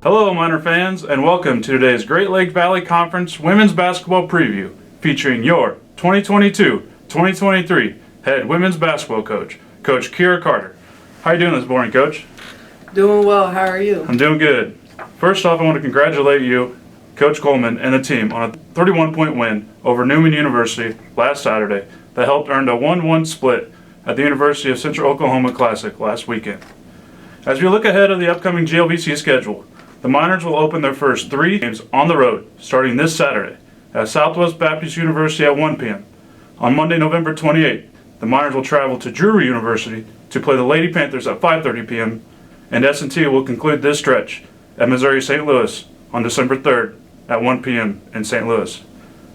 Hello, Miner fans, and welcome to today's Great Lake Valley Conference Women's Basketball Preview, featuring your 2022-2023 head women's basketball coach, Coach Kira Carter. How are you doing this morning, Coach? Doing well. How are you? I'm doing good. First off, I want to congratulate you, Coach Coleman, and the team on a 31-point win over Newman University last Saturday that helped earn a 1-1 split at the University of Central Oklahoma Classic last weekend. As we look ahead of the upcoming GLVC schedule, the Miners will open their first 3 games on the road starting this Saturday at Southwest Baptist University at 1 p.m. On Monday, November 28th, the Miners will travel to Drury University to play the Lady Panthers at 5:30 p.m. and S&T will conclude this stretch at Missouri St. Louis on December 3rd at 1 p.m. in St. Louis.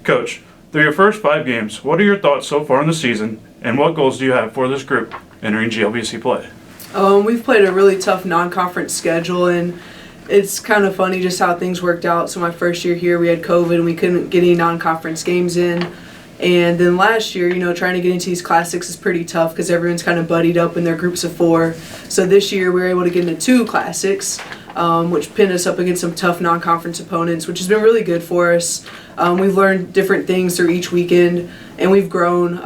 Coach, through your first 5 games, what are your thoughts so far in the season, and what goals do you have for this group entering GLVC play? We've played a really tough non-conference schedule, and it's kind of funny just how things worked out. So my first year here, we had COVID and we couldn't get any non-conference games in. And then last year, trying to get into these classics is pretty tough because everyone's kind of buddied up in their groups of 4. So this year we were able to get into 2 classics, which pinned us up against some tough non-conference opponents, which has been really good for us. We've learned different things through each weekend, and we've grown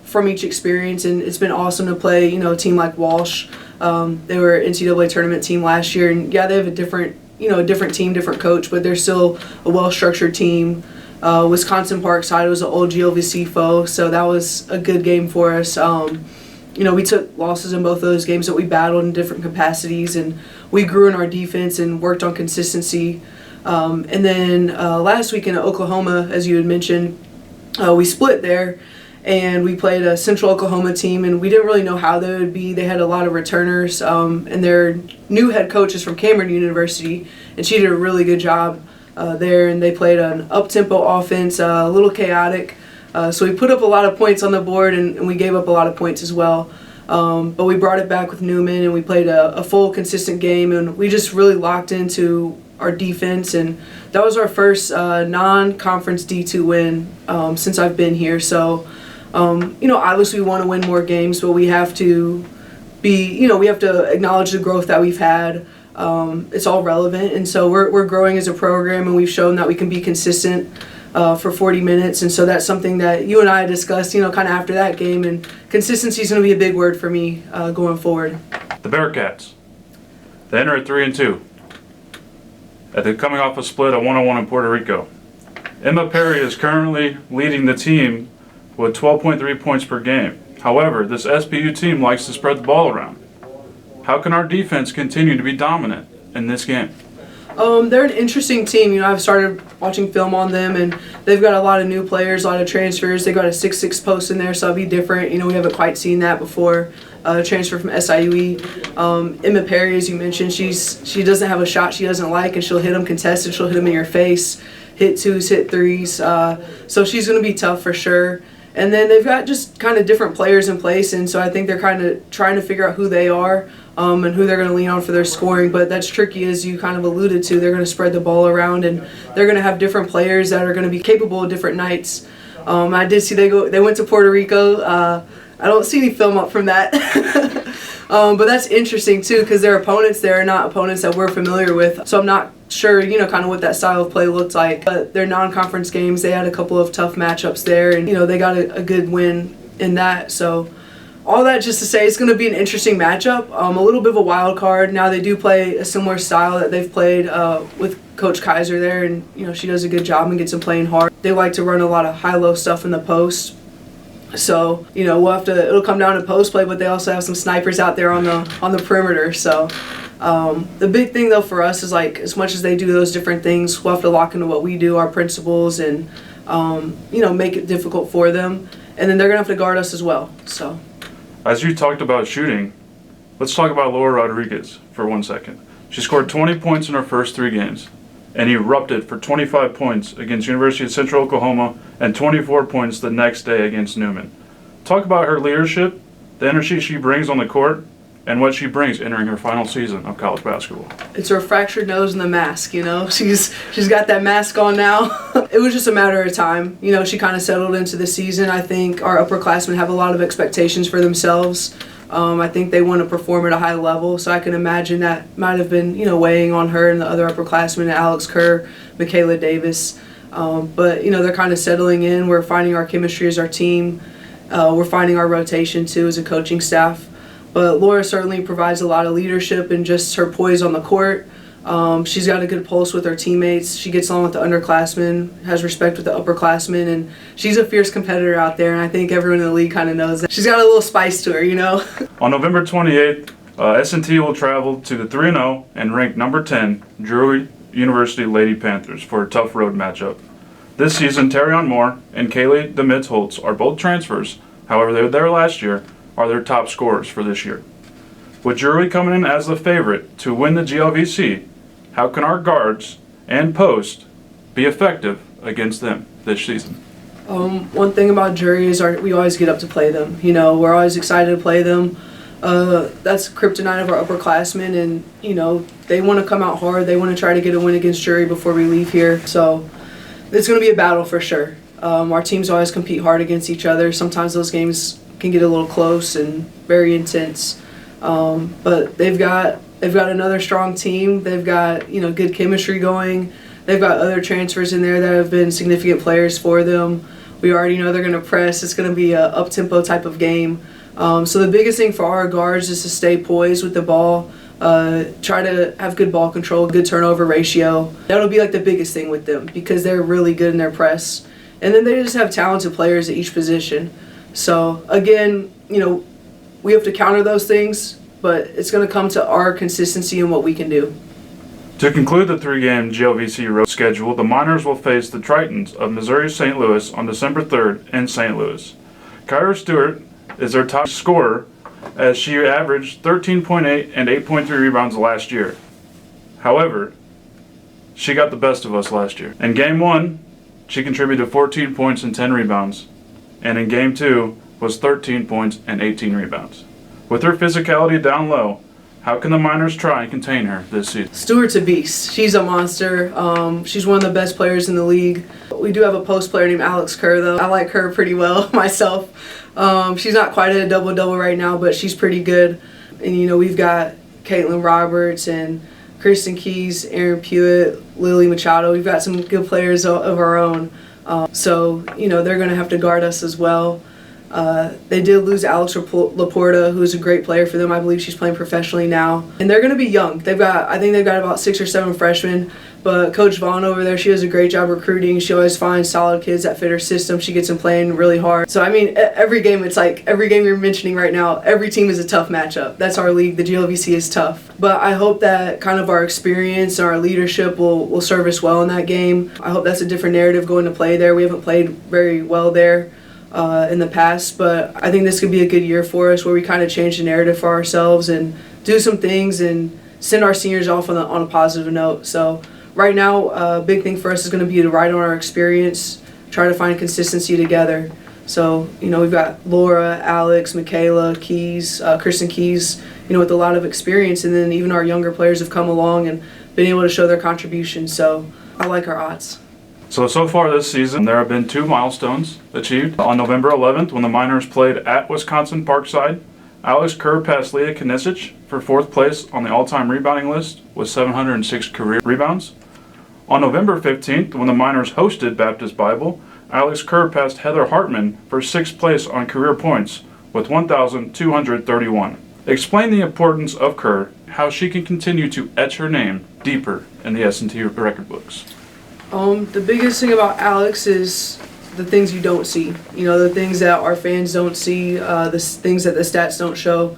from each experience, and it's been awesome to play, a team like Walsh. They were an NCAA tournament team last year, and yeah, they have a different team, different coach, but they're still a well-structured team. Wisconsin Parkside was an old GLVC foe, so that was a good game for us. We took losses in both of those games, but we battled in different capacities, and we grew in our defense and worked on consistency. And then last weekend at Oklahoma, as you had mentioned, we split there. And we played a Central Oklahoma team, and we didn't really know how they would be. They had a lot of returners, and their new head coach is from Cameron University, and she did a really good job there. And they played an up-tempo offense, a little chaotic. So we put up a lot of points on the board, and we gave up a lot of points as well. But we brought it back with Newman, and we played a full, consistent game, and we just really locked into our defense. And that was our first non-conference D2 win since I've been here. So obviously we want to win more games, but we have to we have to acknowledge the growth that we've had. It's all relevant, and so we're growing as a program, and we've shown that we can be consistent for 40 minutes, and so that's something that you and I discussed, kind of after that game, and consistency is going to be a big word for me going forward. The Bearcats, they enter at 3-2. They're coming off a split at 1-1 in Puerto Rico. Emma Perry is currently leading the team with 12.3 points per game. However, this SPU team likes to spread the ball around. How can our defense continue to be dominant in this game? They're an interesting team. I've started watching film on them, and they've got a lot of new players, a lot of transfers. They got a 6'6" post in there, so it'll be different. We haven't quite seen that before. Transfer from SIUE. Emma Perry, as you mentioned, she doesn't have a shot she doesn't like, and she'll hit them contested. She'll hit them in your face, hit 2s, hit 3s. So she's going to be tough for sure. And then they've got just kind of different players in place, and so I think they're kind of trying to figure out who they are and who they're going to lean on for their scoring. But that's tricky, as you kind of alluded to. They're going to spread the ball around, and they're going to have different players that are going to be capable of different nights. I did see they went to Puerto Rico. I don't see any film up from that. But that's interesting, too, because their opponents there are not opponents that we're familiar with. So I'm not sure, kind of what that style of play looked like. But their non-conference games, they had a couple of tough matchups there, and, they got a good win in that. So all that just to say it's going to be an interesting matchup, a little bit of a wild card. Now they do play a similar style that they've played with Coach Kaiser there, and, she does a good job and gets them playing hard. They like to run a lot of high-low stuff in the post. So, we'll have to, it'll come down to post play, but they also have some snipers out there on the perimeter. So, the big thing though for us is, like, as much as they do those different things, we'll have to lock into what we do, our principles, and, make it difficult for them. And then they're going to have to guard us as well. So, as you talked about shooting, let's talk about Laura Rodriguez for 1 second. She scored 20 points in her first 3 games and erupted for 25 points against University of Central Oklahoma and 24 points the next day against Newman. Talk about her leadership, the energy she brings on the court, and what she brings entering her final season of college basketball. It's her fractured nose and the mask, She's got that mask on now. It was just a matter of time. She kind of settled into the season. I think our upperclassmen have a lot of expectations for themselves. I think they want to perform at a high level, so I can imagine that might have been, weighing on her and the other upperclassmen, Alex Kerr, Michaela Davis. But, they're kind of settling in. We're finding our chemistry as our team. We're finding our rotation, too, as a coaching staff. But Laura certainly provides a lot of leadership and just her poise on the court. She's got a good pulse with her teammates. She gets along with the underclassmen, has respect with the upperclassmen, and she's a fierce competitor out there, and I think everyone in the league kind of knows that. She's got a little spice to her, On November 28th, S&T will travel to the 3-0 and ranked number 10 Drury University Lady Panthers for a tough road matchup. This season, Terrion Moore and Kaylee DeMitz-Holtz are both transfers. However, they were there last year, are their top scorers for this year. With Drury coming in as the favorite to win the GLVC, how can our guards and post be effective against them this season? One thing about Drury is we always get up to play them. We're always excited to play them. That's kryptonite of our upperclassmen, and they want to come out hard. They want to try to get a win against Drury before we leave here. So it's going to be a battle for sure. Our teams always compete hard against each other. Sometimes those games can get a little close and very intense. But they've got another strong team. They've got good chemistry going. They've got other transfers in there that have been significant players for them. We already know they're going to press. It's going to be a up-tempo type of game. So the biggest thing for our guards is to stay poised with the ball, try to have good ball control, good turnover ratio. That'll be like the biggest thing with them because they're really good in their press. And then they just have talented players at each position. So again, we have to counter those things, but it's going to come to our consistency and what we can do. To conclude the 3-game GLVC road schedule, the Miners will face the Tritons of Missouri St. Louis on December 3rd in St. Louis. Kyra Stewart is their top scorer as she averaged 13.8 and 8.3 rebounds last year. However, she got the best of us last year. In Game 1, she contributed 14 points and 10 rebounds, and in Game 2 was 13 points and 18 rebounds. With her physicality down low, how can the Miners try and contain her this season? Stewart's a beast. She's a monster. She's one of the best players in the league. We do have a post player named Alex Kerr, though. I like her pretty well myself. She's not quite at a double-double right now, but she's pretty good. And, we've got Caitlin Roberts and Kristen Keys, Aaron Pewitt, Lily Machado. We've got some good players of our own. So, they're going to have to guard us as well. They did lose Alex Laporta, who's a great player for them. I believe she's playing professionally now. And they're going to be young. I think they've got about 6 or 7 freshmen. But Coach Vaughn over there, she does a great job recruiting. She always finds solid kids that fit her system. She gets them playing really hard. So, every game, it's like every game you're mentioning right now, every team is a tough matchup. That's our league. The GLVC is tough. But I hope that kind of our experience and our leadership will serve us well in that game. I hope that's a different narrative going to play there. We haven't played very well there in the past, but I think this could be a good year for us where we kind of change the narrative for ourselves and do some things and send our seniors off on a positive note. So right now, a big thing for us is going to be to ride on our experience, try to find consistency together. So, we've got Laura, Alex, Michaela, Keys, Kristen Keys, with a lot of experience, and then even our younger players have come along and been able to show their contribution. So I like our odds. So far this season, there have been 2 milestones achieved. On November 11th, when the Miners played at Wisconsin Parkside, Alex Kerr passed Leah Kanisic for 4th place on the all-time rebounding list with 706 career rebounds. On November 15th, when the Miners hosted Baptist Bible, Alex Kerr passed Heather Hartman for 6th place on career points with 1,231. Explain the importance of Kerr, how she can continue to etch her name deeper in the S&T record books. The biggest thing about Alex is the things you don't see. The things that our fans don't see, the things that the stats don't show.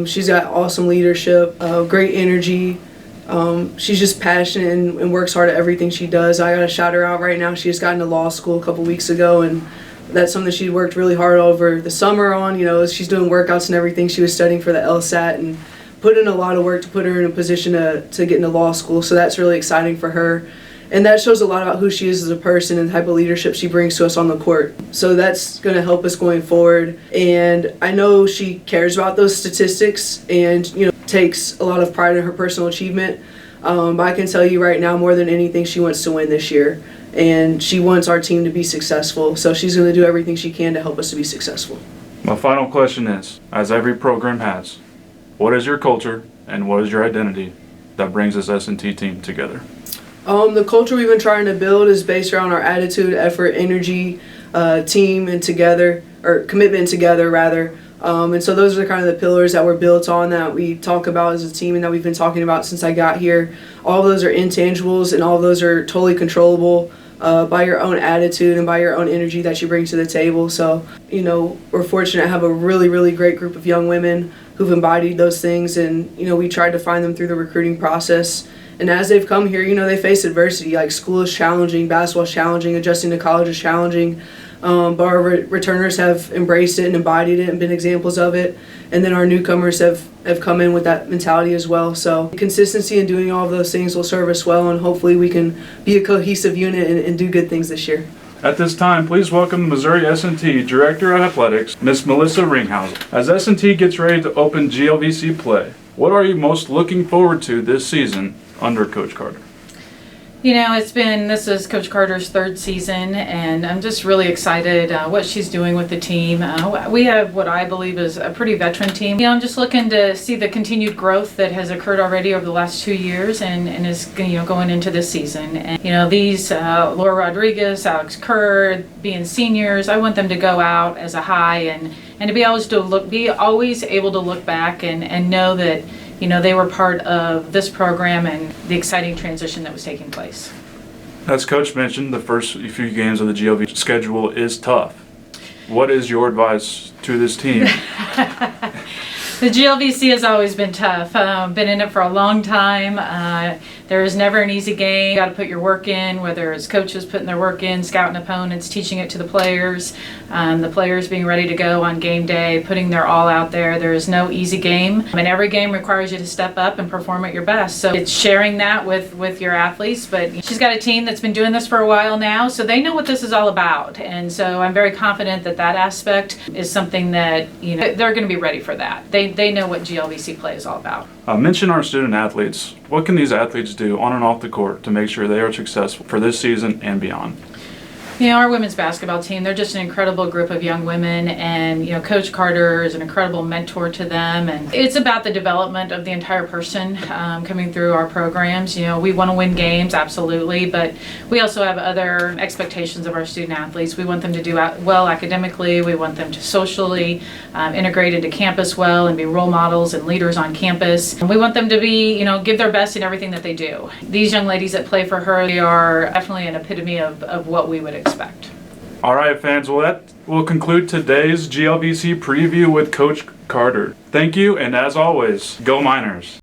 She's got awesome leadership, great energy. She's just passionate and works hard at everything she does. I got to shout her out right now. She just got into law school a couple weeks ago, and that's something she worked really hard over the summer on. She's doing workouts and everything. She was studying for the LSAT and put in a lot of work to put her in a position to get into law school. So that's really exciting for her. And that shows a lot about who she is as a person and the type of leadership she brings to us on the court. So that's going to help us going forward. And I know she cares about those statistics and, takes a lot of pride in her personal achievement. But I can tell you right now, more than anything, she wants to win this year. And she wants our team to be successful. So she's going to do everything she can to help us to be successful. My final question is, as every program has, what is your culture and what is your identity that brings this S&T team together? The culture we've been trying to build is based around our attitude, effort, energy, team, and together, or commitment together, rather. And so those are kind of the pillars that we're built on, that we talk about as a team and that we've been talking about since I got here. All of those are intangibles, and all of those are totally controllable by your own attitude and by your own energy that you bring to the table. So, we're fortunate to have a really, really great group of young women who've embodied those things, and, we tried to find them through the recruiting process. And as they've come here, they face adversity. Like, school is challenging, basketball is challenging, adjusting to college is challenging. But our returners have embraced it and embodied it and been examples of it. And then our newcomers have come in with that mentality as well. So consistency in doing all of those things will serve us well, and hopefully we can be a cohesive unit and do good things this year. At this time, please welcome the Missouri S&T Director of Athletics, Miss Melissa Ringhausen. As S&T gets ready to open GLVC play, what are you most looking forward to this season under Coach Carter? This is Coach Carter's third season, and I'm just really excited what she's doing with the team. We have what I believe is a pretty veteran team. I'm just looking to see the continued growth that has occurred already over the last 2 years and is going into this season. And these Laura Rodriguez, Alex Kerr, being seniors, I want them to go out as a high and to be always able to look back and know that they were part of this program and the exciting transition that was taking place. As Coach mentioned, the first few games of the GLVC schedule is tough. What is your advice to this team? The GLVC has always been tough. Been in it for a long time. There is never an easy game. You got to put your work in, whether it's coaches putting their work in, scouting opponents, teaching it to the players being ready to go on game day, putting their all out there. There is no easy game, and every game requires you to step up and perform at your best. So it's sharing that with your athletes, but she's got a team that's been doing this for a while now, so they know what this is all about. And so I'm very confident that aspect is something that they're going to be ready for that. They know what GLVC play is all about. Mention our student athletes. What can these athletes do on and off the court to make sure they are successful for this season and beyond? Our women's basketball team, they're just an incredible group of young women, and Coach Carter is an incredible mentor to them, and it's about the development of the entire person coming through our programs. We want to win games, absolutely, but we also have other expectations of our student athletes. We want them to do well academically. We want them to socially integrate into campus well and be role models and leaders on campus. And we want them to be, give their best in everything that they do. These young ladies that play for her, they are definitely an epitome of what we would expect. All right, fans. Well, that will conclude today's GLVC preview with Coach Carter. Thank you, and as always, go Miners.